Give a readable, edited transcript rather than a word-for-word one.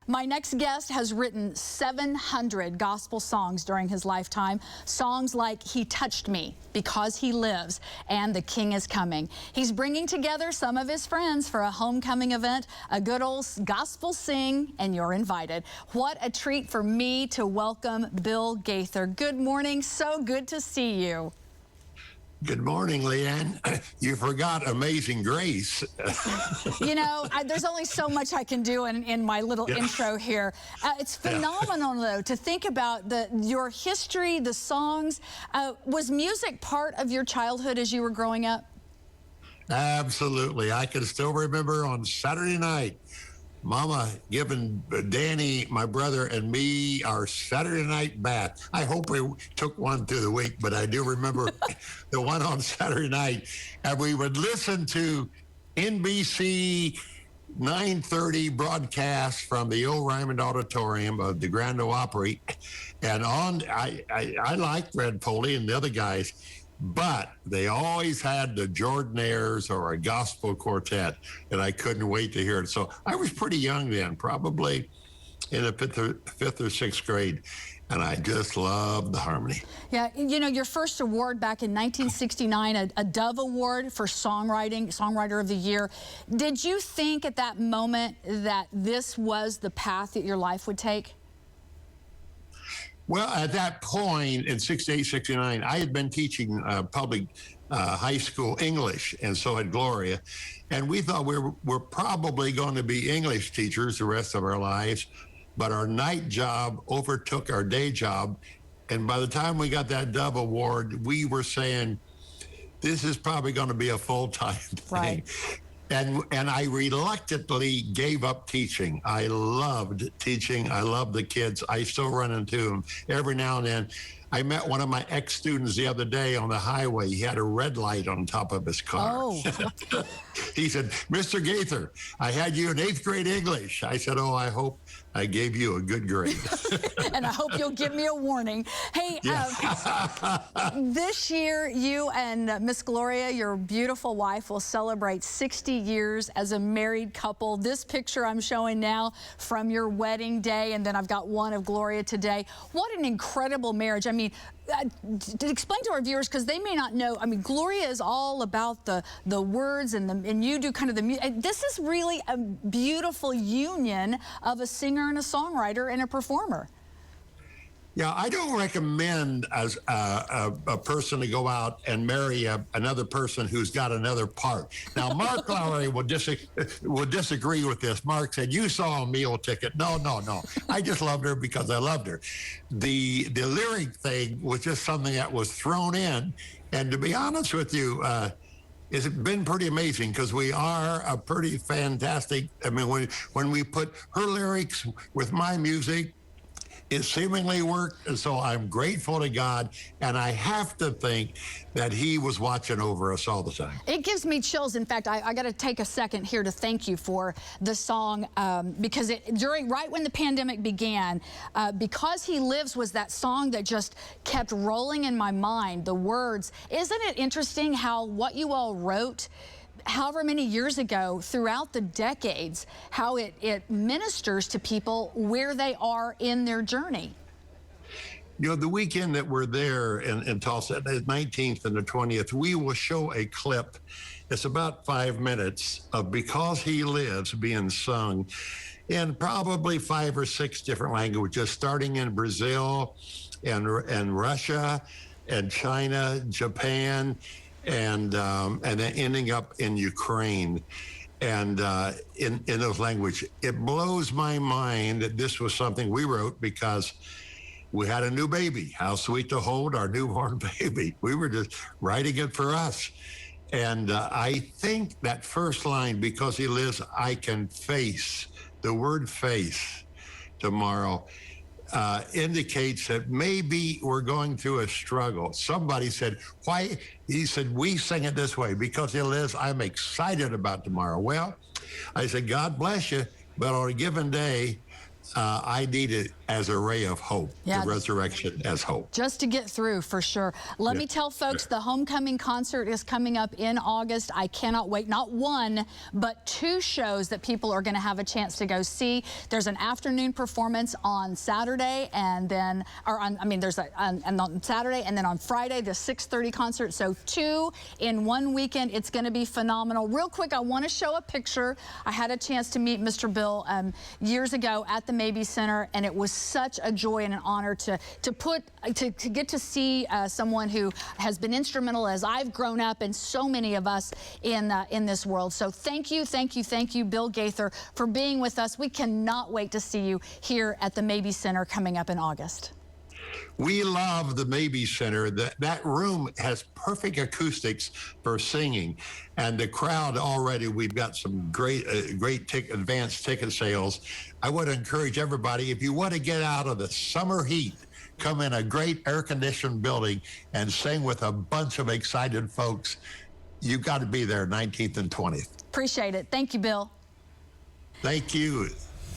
My next guest has written 700 gospel songs during his lifetime. Songs like He Touched Me, Because He Lives, and The King Is Coming. He's bringing together some of his friends for a homecoming event, a good old gospel sing, and you're invited. What a treat for me to welcome Bill Gaither. Good morning. So good to see you. Good morning, Leanne. You forgot Amazing Grace. You know, there's only so much I can do in my little intro here. It's phenomenal, though, to think about your history, the songs. Was music part of your childhood as you were growing up? Absolutely. I can still remember on Saturday night, Mama giving Danny, my brother, and me our Saturday night bath. I hope we took one through the week, but I do remember the one on Saturday night. And we would listen to NBC 9:30 broadcast from the old Ryman Auditorium of the Grand Ole Opry. And I liked Red Foley and the other guys, but they always had the Jordanaires or a gospel quartet, and I couldn't wait to hear it. So I was pretty young then, probably in the fifth or sixth grade, and I just loved the harmony. Yeah, you know, your first award back in 1969, a Dove Award for Songwriter of the Year. Did you think at that moment that this was the path that your life would take? Well, at that point in 68, 69, I had been teaching public high school English, and so had Gloria. And we thought we're probably going to be English teachers the rest of our lives, but our night job overtook our day job. And by the time we got that Dove Award, we were saying, this is probably going to be a full-time thing. Right. And I reluctantly gave up teaching. I loved teaching. I loved the kids. I still run into them every now and then. I met one of my ex-students the other day on the highway. He had a red light on top of his car. Oh. He said, Mr. Gaither, I had you in 8th grade English. I said, oh, I hope I gave you a good grade. And I hope you'll give me a warning. Hey, this year, you and Miss Gloria, your beautiful wife, will celebrate 60 years as a married couple. This picture I'm showing now from your wedding day, and then I've got one of Gloria today. What an incredible marriage. I mean, to explain to our viewers, because they may not know, I mean, Gloria is all about the words, and you do kind of the music. This is really a beautiful union of a singer and a songwriter and a performer. Yeah, I don't recommend as a person to go out and marry another person who's got another part. Now, Mark Lowry would disagree with this. Mark said, you saw a meal ticket. No. I just loved her because I loved her. The lyric thing was just something that was thrown in. And to be honest with you, it's been pretty amazing because we are a pretty fantastic, I mean, when we put her lyrics with my music, it seemingly worked, and so I'm grateful to God, and I have to think that He was watching over us all the time. It gives me chills. In fact, I got to take a second here to thank you for the song, because right when the pandemic began, Because He Lives was that song that just kept rolling in my mind, the words. Isn't it interesting how what you all wrote however many years ago, throughout the decades, how it ministers to people where they are in their journey? You know, the weekend that we're there in Tulsa, the 19th and the 20th, we will show a clip. It's about 5 minutes of Because He Lives being sung in probably 5 or 6 different languages, starting in Brazil and Russia and China, Japan, and then ending up in Ukraine, and in those languages. It blows my mind that this was something we wrote because we had a new baby. How sweet to hold our newborn baby. We were just writing it for us. And I think that first line, Because He Lives, I can face, the word face, tomorrow, indicates that maybe we're going through a struggle. Somebody said, why? He said, we sing it this way, Because He Lives, I'm excited about tomorrow. Well, I said, God bless you, but on a given day, I need it as a ray of hope, Yeah. the resurrection as hope. Just to get through, for sure. Let me tell folks, the homecoming concert is coming up in August. I cannot wait. Not one, but two shows that people are going to have a chance to go see. There's an afternoon performance on Saturday, and then, on Saturday, and then on Friday, the 6:30 concert. So two in one weekend. It's going to be phenomenal. Real quick, I want to show a picture. I had a chance to meet Mr. Bill years ago at the Mabee Center, and it was such a joy and an honor to get to see someone who has been instrumental as I've grown up, and so many of us in this world. So thank you, Bill Gaither, for being with us. We cannot wait to see you here at the Mabee Center coming up in August. We love the Mabee Center. That room has perfect acoustics for singing, and the crowd already. We've got some great advanced ticket sales. I would encourage everybody, if you want to get out of the summer heat, come in a great air-conditioned building and sing with a bunch of excited folks. You've got to be there 19th and 20th. Appreciate it. Thank you, Bill. Thank you.